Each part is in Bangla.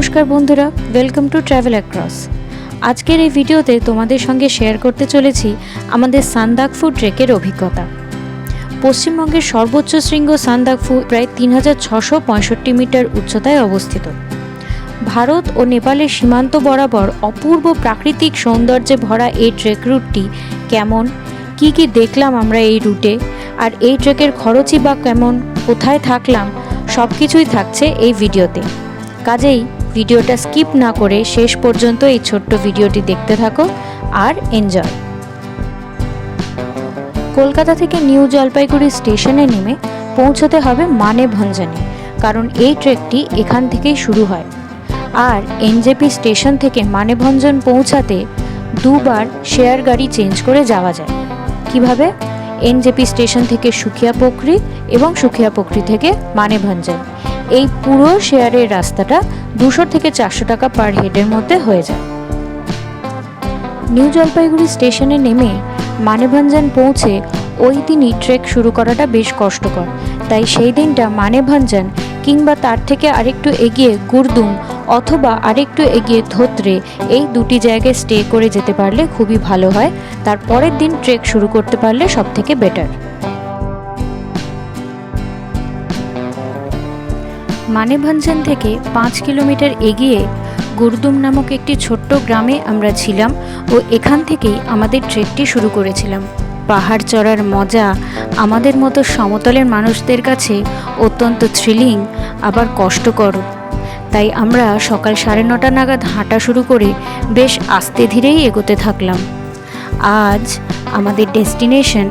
নমস্কার বন্ধুরা, ওয়েলকাম টু ট্রাভেল অ্যাক্রস। আজকের এই ভিডিওতে তোমাদের সঙ্গে শেয়ার করতে চলেছি আমাদের সান্দাকফু ট্রেকের অভিজ্ঞতা। পশ্চিমবঙ্গের সর্বোচ্চ শৃঙ্গ সান্দাকফু প্রায় ৩৬৬৫ মিটার উচ্চতায় অবস্থিত। ভারত ও নেপালের সীমান্ত বরাবর অপূর্ব প্রাকৃতিক সৌন্দর্যে ভরা এই ট্রেক রুটটি কেমন, কি কি দেখলাম আমরা এই রুটে, আর এই ট্রেকের খরচই বা কেমন, কোথায় থাকলাম, সব কিছুই থাকছে এই ভিডিওতে। কাজেই ভিডিওটা স্কিপ না করে শেষ পর্যন্ত এই ছোট্ট ভিডিওটি দেখতে থাকো আর এনজয়। কলকাতা থেকে নিউ জলপাইগুড়ি স্টেশনে নেমে পৌঁছতে হবে মানেভঞ্জনে, কারণ এই ট্রেকটি এখান থেকেই শুরু হয়। আর এনজেপি স্টেশন থেকে মানেভঞ্জন পৌঁছাতে দুবার শেয়ার গাড়ি চেঞ্জ করে যাওয়া যায়। কিভাবে? এনজেপি স্টেশন থেকে সুখিয়াপোখরি এবং সুখিয়াপোখরি থেকে মানেভঞ্জন, এই পুরো শেয়ারের রাস্তাটা 200 থেকে 400 টাকা পার হেডের মধ্যে হয়ে যায়। নিউ জলপাইগুড়ি স্টেশনে নেমে মানেভঞ্জন পৌঁছে ওই দিনই ট্রেক শুরু করাটা বেশ কষ্টকর, তাই সেই দিনটা মানেভঞ্জন কিংবা তার থেকে আরেকটু এগিয়ে গুরদুম অথবা আরেকটু এগিয়ে ধোত্রে, এই দুটি জায়গায় স্টে করে যেতে পারলে খুবই ভালো হয়। তার পরের দিন ট্রেক শুরু করতে পারলে সব থেকে বেটার। মানেভঞ্জন থেকে 5 কিলোমিটার এগিয়ে গুরদুম নামক একটি ছোট্ট গ্রামে আমরা ছিলাম ও এখান থেকেই আমাদের ট্রেকটি শুরু করেছিলাম। পাহাড় চড়ার মজা আমাদের মতো সমতলের মানুষদের কাছে অত্যন্ত থ্রিলিং, আবার কষ্টকর। তাই আমরা সকাল 9:30 নাগাদ হাঁটা শুরু করে বেশ আস্তে ধীরেই এগোতে থাকলাম। আজ আমাদের ডেস্টিনেশন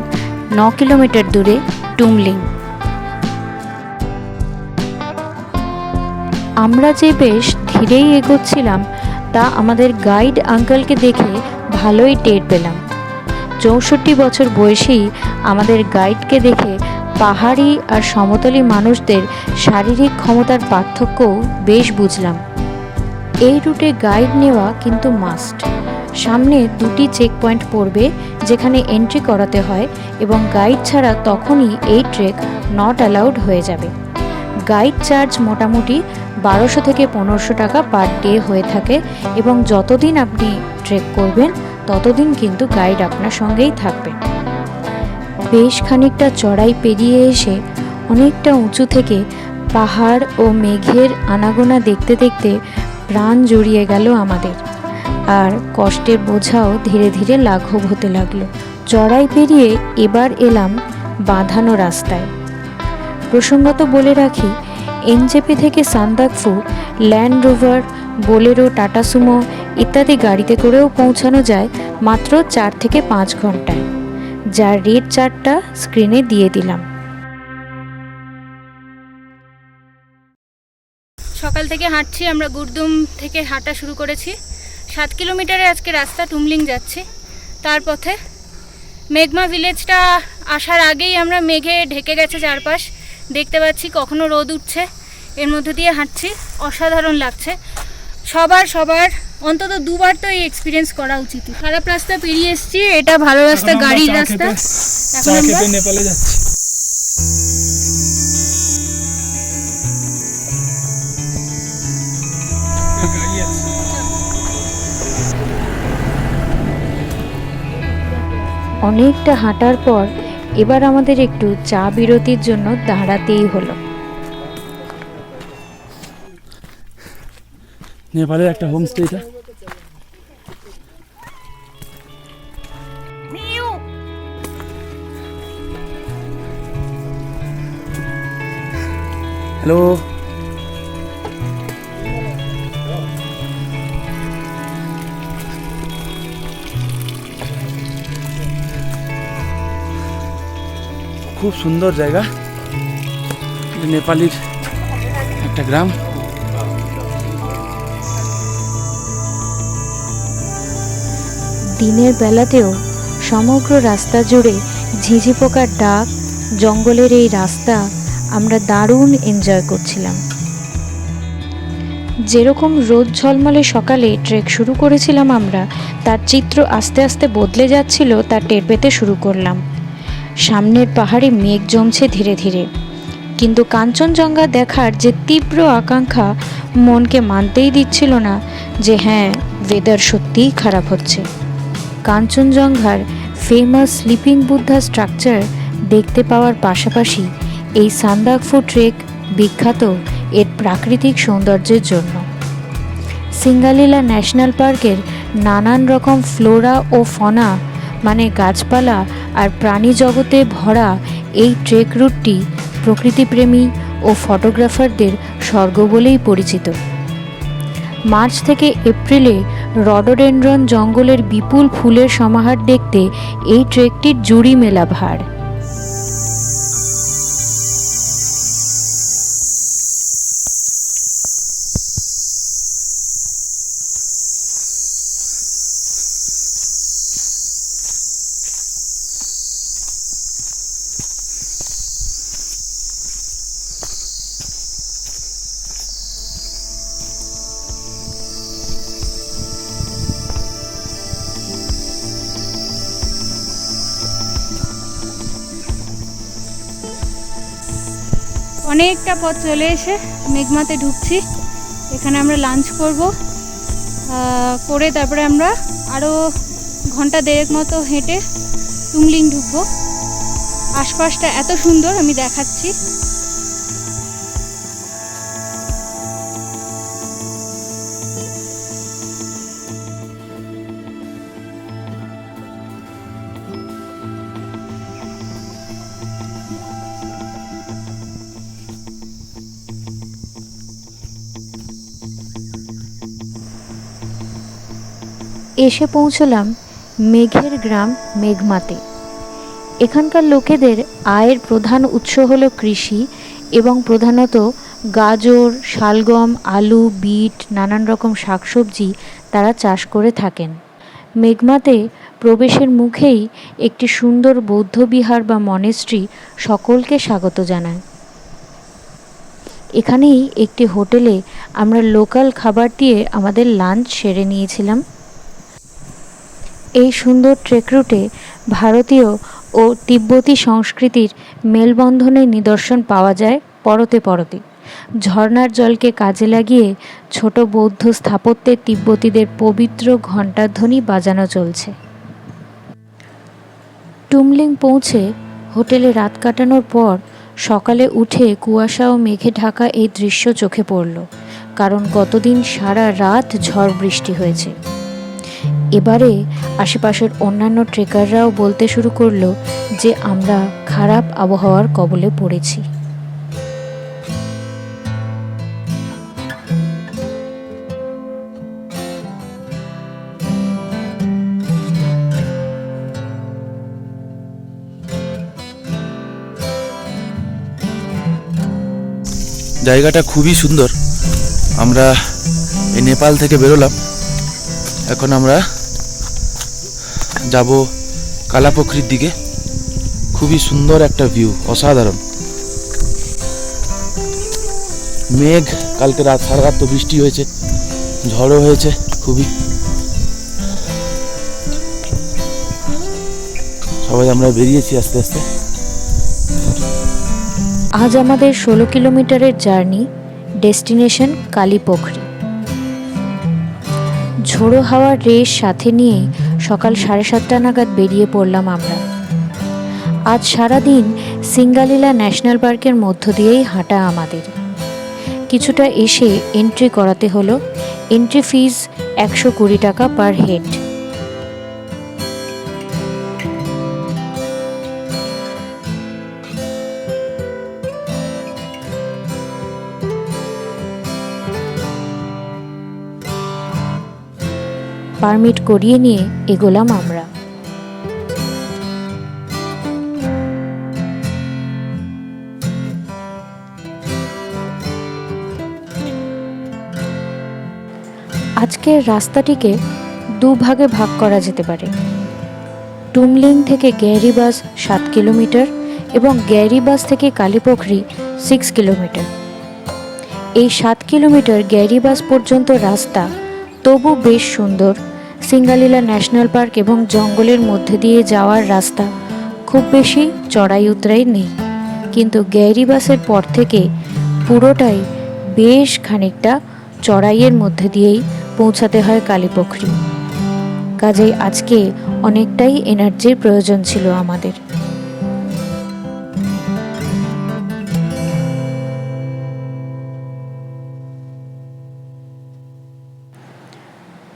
9 কিলোমিটার দূরে টুমলিং। আমরা যে বেশ ধীরেই এগোচ্ছিলাম তা আমাদের গাইড আঙ্কেলকে দেখে ভালোই টের পেলাম। 64 বছর বয়সী আমাদের গাইডকে দেখে পাহাড়ি আর সমতলী মানুষদের শারীরিক ক্ষমতার পার্থক্যও বেশ বুঝলাম। এই রুটে গাইড নেওয়া কিন্তু মাস্ট। সামনে 2টি চেক পয়েন্ট পড়বে যেখানে এন্ট্রি করাতে হয়, এবং গাইড ছাড়া তখনই এই ট্রেক নট অ্যালাউড হয়ে যাবে। গাইড চার্জ মোটামুটি 1200 থেকে 1500 টাকা পার ডে হয়ে থাকে, এবং যতদিন আপনি ট্রেক করবেন ততদিন কিন্তু গাইড আপনার সঙ্গেই থাকবে। বেশ খানিকটা চড়াই পেরিয়ে এসে অনেকটা উঁচু থেকে পাহাড় ও মেঘের আনাগোনা দেখতে দেখতে প্রাণ জুড়িয়ে গেল আমাদের, আর কষ্টের বোঝাও ধীরে ধীরে লাঘব হতে লাগলো। চড়াই পেরিয়ে এবার এলাম বাঁধানো রাস্তায়। প্রসঙ্গত বলে রাখি, এনজেপি থেকে Sandakphu land rover, Bolero, tata Sumo ইত্যাদি গাড়িতে করেও পৌঁছানো যায় মাত্র 4 থেকে 5 ঘন্টায়, যার রেট চার্টটা স্ক্রিনে দিয়ে দিলাম। সকাল থেকে হাঁটছি আমরা, গুরদুম থেকে হাঁটা শুরু করেছি। 7 কিলোমিটারে আজকে রাস্তা, টুমলিং যাচ্ছি। তার পথে মেঘমা ভিলেজটা আসার আগেই আমরা মেঘে ঢেকে গেছে চারপাশ, দেখতে পাচ্ছি কখনো রোদ উঠছে, এর মধ্যে দিয়ে হাঁটছি। অসাধারণ লাগছে। সবার অন্তত 2বার তো এই এক্সপিরিয়েন্স করা উচিত। খারাপ রাস্তা পেরিয়ে এসেছি, এটা ভালো রাস্তা, গাড়ির রাস্তা। এখন আমরা নেপালে যাচ্ছি। অনেকটা হাঁটার পর এবার আমাদের একটু চা বিরতির জন্য দাঁড়াতেই হলো। নেপালের একটা হোমস্টে এটা। হ্যালো, খুব সুন্দর জায়গা। নেপালের একটা গ্রাম। দিনের বেলাতেও সমগ্র রাস্তা জুড়ে ঝিঝি পোকার ডাক, জঙ্গলের এই রাস্তা আমরা দারুণ এনজয় করছিলাম। যেরকম রোদ ঝলমলে সকালে ট্রেক শুরু করেছিলাম আমরা, তার চিত্র আস্তে আস্তে বদলে যাচ্ছিল, তা টের পেতে শুরু করলাম। সামনের পাহাড়ে মেঘ জমছে ধীরে ধীরে। কিন্তু কাঞ্চনজঙ্ঘা দেখার যে তীব্র আকাঙ্ক্ষা মনকে মানতেই দিচ্ছিল না যে হ্যাঁ, ওয়েদার সত্যিই খারাপ হচ্ছে। কাঞ্চনজঙ্ঘার ফেমাস স্লিপিং বুদ্ধা স্ট্রাকচার দেখতে পাওয়ার পাশাপাশি এই সান্দাকফু ট্রেক বিখ্যাত এর প্রাকৃতিক সৌন্দর্যের জন্য। সিঙ্গালিলা ন্যাশনাল পার্কের নানান রকম ফ্লোরা ও ফনা মানে গাছপালা আর প্রাণী জগতে ভরা এই ট্রেক রুটটি প্রকৃতিপ্রেমী ও ফটোগ্রাফারদের স্বর্গ বলেই পরিচিত। মার্চ থেকে এপ্রিলে রডোডেনড্রন জঙ্গলের বিপুল ফুলের সমাহার দেখতে এই ট্রেকটির জুড়ি মেলা ভার। অনেকটা পথ চলে এসে মেঘমাতে ঢুকছি। এখানে আমরা লাঞ্চ করব, করে তারপরে আমরা আরও ঘন্টা দেড়েক মতো হেঁটে টুমলিং ঢুকবো। আশপাশটা এত সুন্দর, আমি দেখাচ্ছি। এসে পৌঁছলাম মেঘের গ্রাম মেঘমাতে। এখানকার লোকেদের আয়ের প্রধান উৎস হলো কৃষি এবং প্রধানত গাজর, শালগম, আলু, বিট, নানান রকম শাকসবজি তারা চাষ করে থাকেন। মেঘমাতে প্রবেশের মুখেই একটি সুন্দর বৌদ্ধ বিহার বা মনেস্ট্রি সকলকে স্বাগত জানায়। এখানেই একটি হোটেলে আমরা লোকাল খাবার দিয়ে আমাদের লাঞ্চ সেরে নিয়েছিলাম। এই সুন্দর ট্রেক রুটে ভারতীয় ও তিব্বতী সংস্কৃতির মেলবন্ধনের নিদর্শন পাওয়া যায় পরতে পরতে। ঝর্ণার জলকে কাজে লাগিয়ে ছোট বৌদ্ধ স্থাপত্যে তিব্বতীদের পবিত্র ঘণ্টাধ্বনি বাজানো চলছে। টুমলিং পৌঁছে হোটেলে রাত কাটানোর পর সকালে উঠে কুয়াশা ও মেঘে ঢাকা এই দৃশ্য চোখে পড়ল, কারণ গতদিন সারা রাত ঝড় বৃষ্টি হয়েছে। এবারে আশেপাশের অন্যান্য ট্রেকাররাও বলতে শুরু করলো যে আমরা খারাপ আবহাওয়ার কবলে পড়েছি। জায়গাটা খুবই সুন্দর। আমরা এই নেপাল থেকে বেরোলাম, এখন আমরা যাব কালাপোখরির দিকে। খুবই সুন্দর একটা ভিউ, অসাধারণ। মেঘ, কালকে রাত সারা রাত তো বৃষ্টি হয়েছে, ঝড়ও হয়েছে খুবই। সবাই আমরা বেরিয়েছি আস্তে আস্তে। আজ আমাদের 16 কিলোমিটারের জার্নি, ডেস্টিনেশন কালিপোখরি। ঝোড়ো হাওয়ার রেশ সাথে নিয়ে সকাল 7:30 নাগাদ বেরিয়ে পড়লাম আমরা। আজ সারাদিন সিঙ্গালিলা ন্যাশনাল পার্কের মধ্য দিয়েই হাঁটা আমাদের। কিছুটা এসে এন্ট্রি করাতে হলো। এন্ট্রি ফিজ 120 টাকা পার হেড। পারমিট করিয়ে নিয়ে এগোলাম আমরা। আজকের রাস্তাটিকে দুভাগে ভাগ করা যেতে পারে। টুমলিং থেকে গ্যারিবাস 7 কিলোমিটার এবং গ্যারিবাস থেকে কালিপোখরি 6 কিলোমিটার। এই 7 কিলোমিটার গ্যারিবাস পর্যন্ত রাস্তা তবু বেশ সুন্দর। সিঙ্গালিলা ন্যাশনাল পার্ক এবং জঙ্গলের মধ্যে দিয়ে যাওয়ার রাস্তা, খুব বেশি চড়াই উতরাই নেই। কিন্তু গেরিবাসের পর থেকে পুরোটাই বেশ খানিকটা চড়াইয়ের মধ্যে দিয়েই পৌঁছাতে হয় কালীপোখরি। কাজেই আজকে অনেকটাই এনার্জির প্রয়োজন ছিল আমাদের।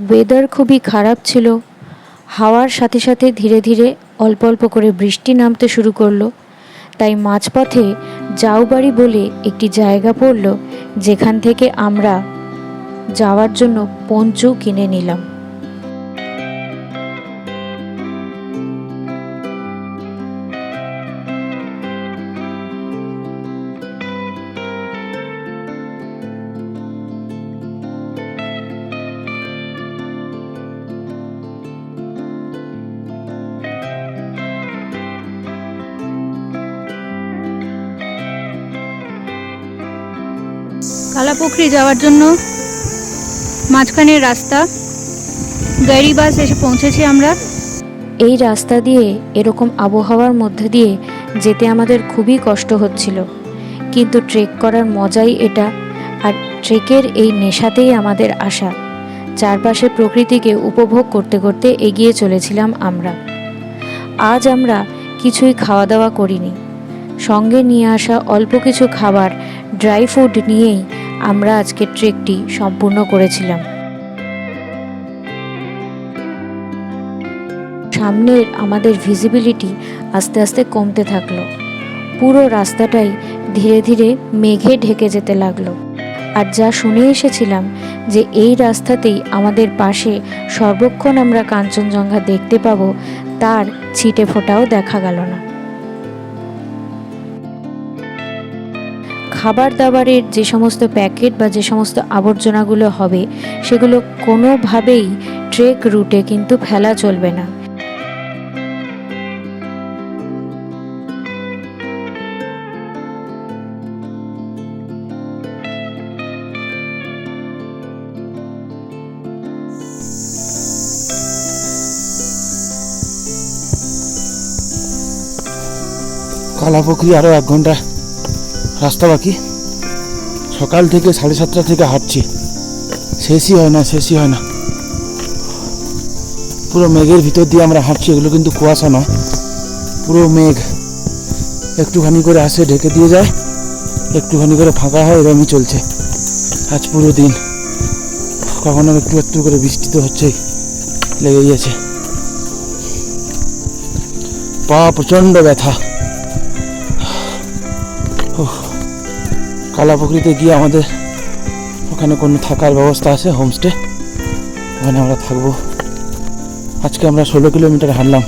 ওয়েদার খুবই খারাপ ছিল। হাওয়ার সাথে সাথে ধীরে ধীরে অল্প অল্প করে বৃষ্টি নামতে শুরু করলো। তাই মাঝপথে জাউবাড়ি বলে একটি জায়গা পড়ল, যেখান থেকে আমরা যাওয়ার জন্য পঞ্চু কিনে নিলাম। কালাপুকুরি যাওয়ার জন্য মাঝখানের রাস্তা, গেরিবাস এসে পৌঁছেছি আমরা। এই রাস্তা দিয়ে এরকম আবহাওয়ার মধ্যে দিয়ে যেতে আমাদের খুবই কষ্ট হচ্ছিল, কিন্তু ট্রেক করার মজাই এটা। আর ট্রেকের এই নেশাতেই আমাদের আসা। চারপাশে প্রকৃতিকে উপভোগ করতে করতে এগিয়ে চলেছিলাম আমরা। আজ আমরা কিছুই খাওয়া দাওয়া করিনি। সঙ্গে নিয়ে আসা অল্প কিছু খাবার, ড্রাই ফ্রুট নিয়েই আমরা আজকে ট্রেকটি সম্পূর্ণ করেছিলাম। সামনের আমাদের ভিজিবিলিটি আস্তে আস্তে কমতে থাকলো। পুরো রাস্তাটাই ধীরে ধীরে মেঘে ঢেকে যেতে লাগলো। আর যা শুনে এসেছিলাম যে এই রাস্তাতেই আমাদের পাশে সর্বক্ষণ আমরা কাঞ্চনজঙ্ঘা দেখতে পাবো, তার ছিটে ফোঁটাও দেখা গেল না। খাবার দাবারের যে সমস্ত প্যাকেট বা যে সমস্ত আবর্জনাগুলো হবে, সেগুলো কোনোভাবেই ট্রেক রুটে কিন্তু ফেলা চলবে না। কালাপুকুরি আরও 1 ঘন্টা রাস্তা বাকি। সকাল থেকে 7:30 থেকে হাঁটছি, শেষই হয় না। পুরো মেঘের ভিতর দিয়ে আমরা হাঁটছি। এগুলো কিন্তু কুয়াশা নয়, পুরো মেঘ। একটুখানি করে আসে, ঢেকে দিয়ে যায়, একটুখানি করে ফাঁকা হয়, এরকমই চলছে আজ পুরো দিন। কখনো একটু একটু করে বৃষ্টি তো হচ্ছেই, লেগেই আছে। পা প্রচণ্ড ব্যথা। কালাপুকুরিতে গিয়ে আমাদের ওখানে কোনো থাকার ব্যবস্থা আছে, হোমস্টে, ওখানে আমরা থাকবো। আজকে আমরা 16 কিলোমিটার হাঁটলাম।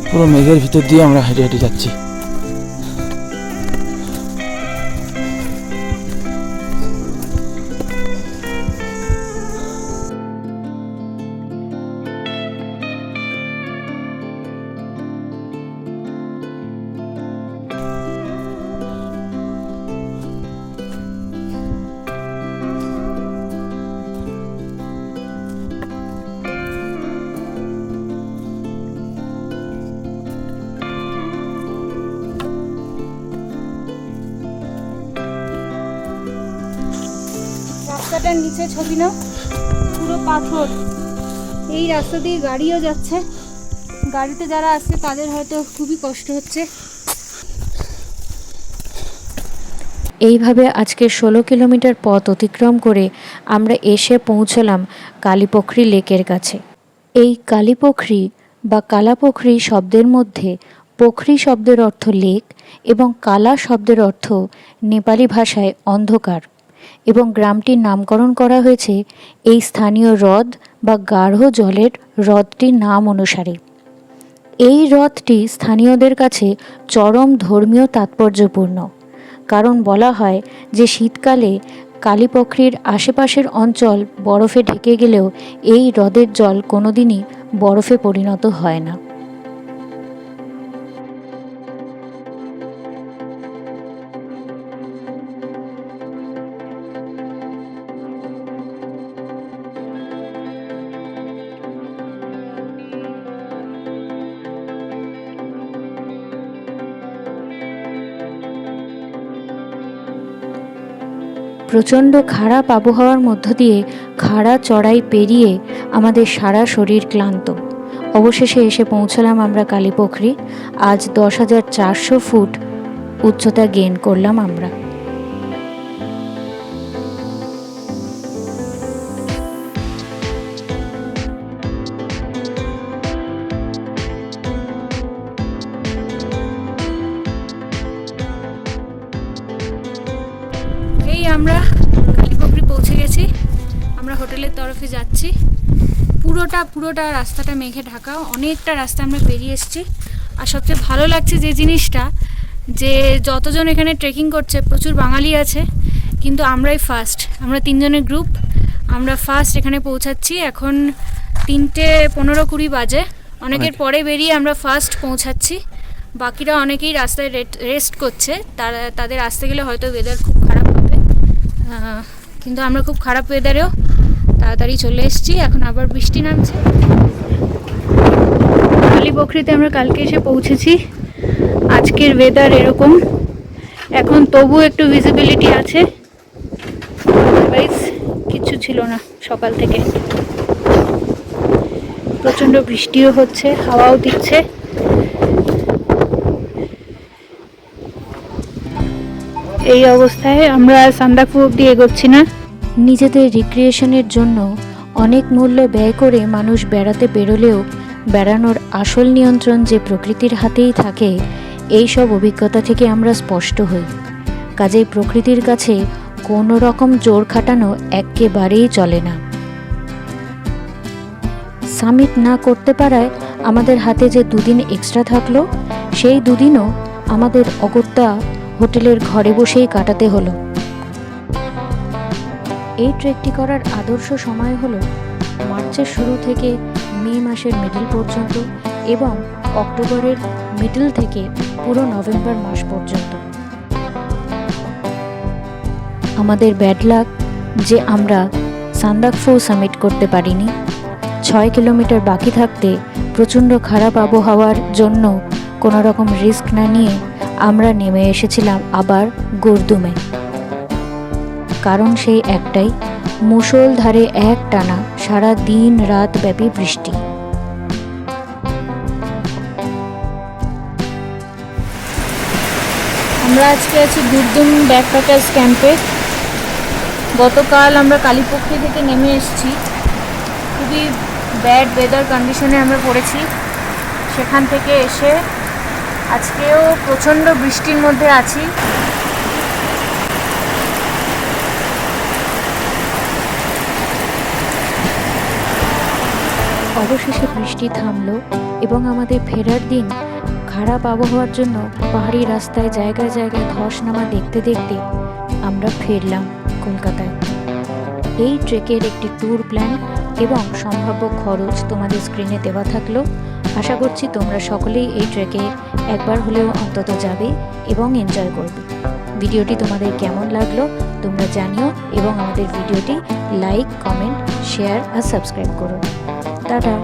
পুরো মেঘের ভিতর দিয়ে আমরা হেঁটে হেঁটে যাচ্ছি। রাস্তাটার নিচে ছবি নাও, পুরো পাথর। এই রাস্তা দিয়ে গাড়িও যাচ্ছে, গাড়িতে যারা আসছে তাদের হয়তো খুবই কষ্ট হচ্ছে। এইভাবে আজকে 16 কিলোমিটার পথ অতিক্রম করে আমরা এসে পৌঁছলাম কালীপোখরি লেকের কাছে। এই কালীপোখরি বা কালাপোখরি শব্দের মধ্যে পোখরি শব্দের অর্থ লেক এবং কালা শব্দের অর্থ নেপালি ভাষায় অন্ধকার, এবং গ্রামটির নামকরণ করা হয়েছে এই স্থানীয় হ্রদ বা গাঢ় জলের হ্রদটির নাম অনুসারে। এই হ্রদটি স্থানীয়দের কাছে চরম ধর্মীয় তাৎপর্যপূর্ণ, কারণ বলা হয় যে শীতকালে কালীপোখরির আশেপাশের অঞ্চল বরফে ঢেকে গেলেও এই হ্রদের জল কোনোদিনই বরফে পরিণত হয় না। প্রচণ্ড খারাপ আবহাওয়ার মধ্য দিয়ে খাড়া চড়াই পেরিয়ে আমাদের সারা শরীর ক্লান্ত। অবশেষে এসে পৌঁছলাম আমরা কালীপুখরি। আজ 10,400 ফুট উচ্চতা গেইন করলাম আমরা। এই আমরা কালীপুখরি পৌঁছে গেছি। আমরা হোটেলের তরফে যাচ্ছি। পুরোটা রাস্তাটা মেঘে ঢাকা, অনেকটা রাস্তা আমরা পেরিয়ে এসেছি। আর সবচেয়ে ভালো লাগছে যে জিনিসটা, যে যতজন এখানে ট্রেকিং করছে প্রচুর বাঙালি আছে, কিন্তু আমরাই ফার্স্ট। আমরা 3 জনের গ্রুপ, আমরা ফার্স্ট এখানে পৌঁছাচ্ছি। এখন 3:15-20 বাজে। অনেকের পরে বেরিয়ে আমরা ফার্স্ট পৌঁছাচ্ছি। বাকিরা অনেকেই রাস্তায় রেস্ট করছে, তাদের আসতে গেলে হয়তো ওয়েদার খুব খারাপ হবে, কিন্তু আমরা খুব খারাপ ওয়েদারেও তাড়াতাড়ি চলে এসেছি। এখন আবার বৃষ্টি নামছে। কালীপুখরিতে আমরা কালকে এসে পৌঁছেছি। আজকের ওয়েদার এরকম, এখন তবু একটু ভিজিবিলিটি আছে, আদারওয়াইজ কিছু ছিল না সকাল থেকে। প্রচণ্ড বৃষ্টিও হচ্ছে, হাওয়াও দিচ্ছে। এই অবস্থায় আমরা সান্দাকফু অব্দি এগোচ্ছি না। নিজেদের রিক্রিয়েশনের জন্য অনেক মূল্য ব্যয় করে মানুষ বেড়াতে বেরোলেও বেড়ানোর আসল নিয়ন্ত্রণ যে প্রকৃতির হাতেই থাকে, এই সব অভিজ্ঞতা থেকে আমরা স্পষ্ট হই। কাজেই প্রকৃতির কাছে কোনো রকম জোর খাটানো একেবারেই চলে না। সামিট না করতে পারায় আমাদের হাতে যে 2 দিন এক্সট্রা থাকলো, সেই 2 দিনও আমাদের অগত্যা হোটেলের ঘরে বসেই কাটাতে হলো। এই ট্রেকটি করার আদর্শ সময় হলো মার্চের শুরু থেকে মে মাসের মিডল পর্যন্ত এবং অক্টোবরের মিডল থেকে পুরো নভেম্বর মাস পর্যন্ত। আমাদের ব্যাড লাক যে আমরা সান্দাকফু সামিট করতে পারিনি। 6 কিলোমিটার বাকি থাকতে প্রচণ্ড খারাপ আবহাওয়ার জন্য কোনো রকম রিস্ক না নিয়ে আমরা নেমে এসেছিলাম আবার গুরদুমে। কারণ সেই একটাই, মুষলধারে একটানা সারা দিন রাত ব্যাপী বৃষ্টি। আমরা আজকে আছি গুরদুম ব্যাকপ্যাকার্স ক্যাম্পে। গতকাল আমরা কালীপুখরি থেকে নেমে এসেছি, খুবই ব্যাড ওয়েদার কন্ডিশনে আমরা পড়েছি। সেখান থেকে এসে আজকেও প্রচণ্ড বৃষ্টির মধ্যে আছি। অবশেষে বৃষ্টি থামলো এবং আমাদের ফেরার দিন খারাপ আবহাওয়ার জন্য পাহাড়ি রাস্তায় জায়গায় জায়গায় ধস নামা দেখতে দেখতে আমরা ফিরলাম কলকাতায়। এই ট্রেকের একটি ট্যুর প্ল্যান এবং সম্ভাব্য খরচ তোমাদের স্ক্রিনে দেওয়া থাকলো। আশা করছি তোমরা সকলেই এই ট্রেকে একবার হলেও অন্তত যাবে এবং এনজয় করবে। ভিডিওটি তোমাদের কেমন লাগলো তোমরা জানিও এবং আমাদের ভিডিওটি লাইক, কমেন্ট, শেয়ার আর সাবস্ক্রাইব করো। টাটা।